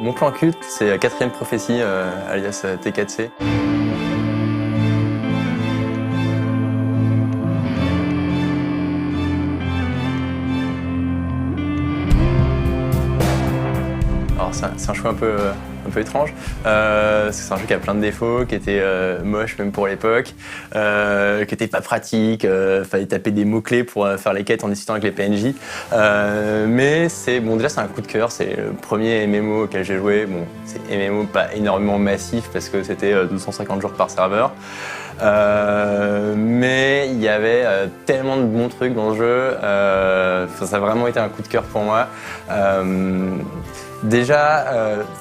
Mon plan culte, c'est Quatrième Prophétie, alias T4C. Alors c'est un choix un peu étrange, parce que c'est un jeu qui a plein de défauts, qui était moche même pour l'époque, qui était pas pratique, fallait taper des mots-clés pour faire les quêtes en discutant avec les PNJ. Mais déjà c'est un coup de cœur, c'est le premier MMO auquel j'ai joué. Bon, c'est MMO pas énormément massif parce que c'était 250 jours par serveur. Mais il y avait tellement de bons trucs dans le jeu, ça a vraiment été un coup de cœur pour moi. Déjà,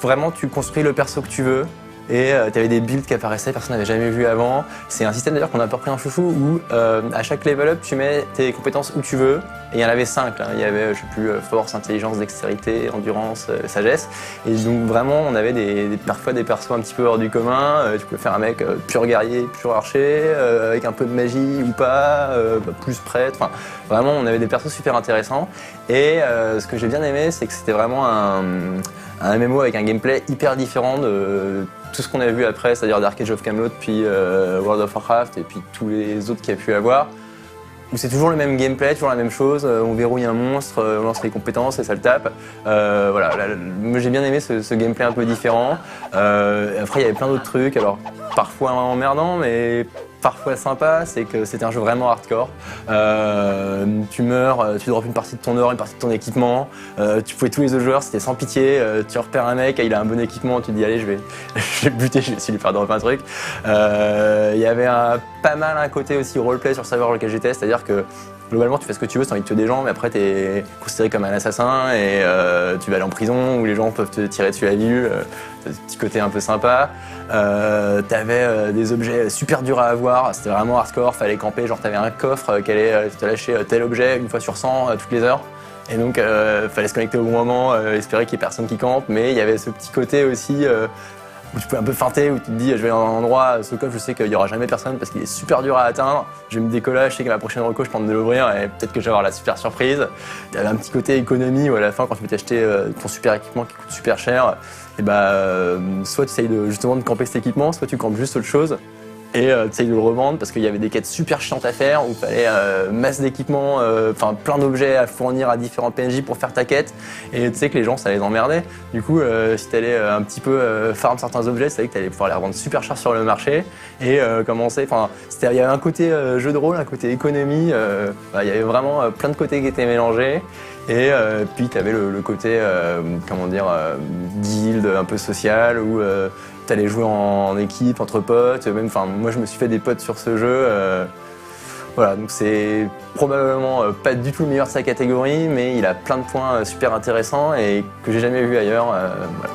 vraiment, tu construis le perso que tu veux et tu avais des builds qui apparaissaient, personne n'avait jamais vu avant. C'est un système d'ailleurs qu'on a pas pris en chouchou où à chaque level up, tu mets tes compétences où tu veux. Et il y en avait 5, là. Il y avait, je sais plus, force, intelligence, dextérité, endurance, sagesse. Et donc vraiment, on avait parfois des persos un petit peu hors du commun. Tu pouvais faire un mec pur guerrier, pur archer, avec un peu de magie ou pas, plus prêtre. Enfin, vraiment, on avait des persos super intéressants. Et ce que j'ai bien aimé, c'est que c'était vraiment un MMO avec un gameplay hyper différent de tout ce qu'on a vu après, c'est-à-dire Dark Age of Camelot, puis World of Warcraft, et puis tous les autres qu'il y a pu avoir. Où c'est toujours le même gameplay, toujours la même chose, on verrouille un monstre, on lance les compétences et ça le tape. Voilà, moi j'ai bien aimé ce gameplay un peu différent. Après il y avait plein d'autres trucs, alors parfois emmerdants, mais parfois sympa, c'est que c'était un jeu vraiment hardcore. Tu meurs, tu drops une partie de ton or, une partie de ton équipement. Tu pouvais tous les autres joueurs, c'était sans pitié. Tu repères un mec, il a un bon équipement, tu te dis allez, je vais le buter, je vais essayer de lui faire dropper un truc. Il y avait pas mal un côté aussi roleplay sur le serveur lequel j'étais, c'est-à-dire que globalement, tu fais ce que tu veux, t'as envie de tuer des gens, mais après, t'es considéré comme un assassin et tu vas aller en prison où les gens peuvent te tirer dessus à vue. T'as ce petit côté un peu sympa. T'avais des objets super durs à avoir, c'était vraiment hardcore, fallait camper. Genre, t'avais un coffre qui allait te lâcher tel objet une fois sur 100 toutes les heures. Et donc, fallait se connecter au bon moment, espérer qu'il n'y ait personne qui campe. Mais il y avait ce petit côté aussi où tu peux un peu feinter, où tu te dis je vais dans un endroit, ce coffre je sais qu'il n'y aura jamais personne parce qu'il est super dur à atteindre, je vais me décoller, je sais qu'à ma prochaine reco je tente de l'ouvrir et peut-être que je vais avoir la super surprise. Tu avais un petit côté économie où à la fin quand tu veux t'acheter ton super équipement qui coûte super cher, et soit tu essayes justement de camper cet équipement, soit tu campes juste autre chose. Et tu essayes de le revendre parce qu'il y avait des quêtes super chiantes à faire où il fallait masse d'équipements, plein d'objets à fournir à différents PNJ pour faire ta quête. Et tu sais que les gens ça les emmerdait. Du coup, si tu allais un petit peu farm certains objets, tu savais que tu allais pouvoir les revendre super cher sur le marché et commencer. Il y avait un côté jeu de rôle, un côté économie. Il y avait vraiment plein de côtés qui étaient mélangés. Et puis tu avais le côté, guild un peu social où t'allais jouer en équipe, entre potes. Moi je me suis fait des potes sur ce jeu. Voilà, donc c'est probablement pas du tout le meilleur de sa catégorie, mais il a plein de points super intéressants et que j'ai jamais vu ailleurs. Voilà.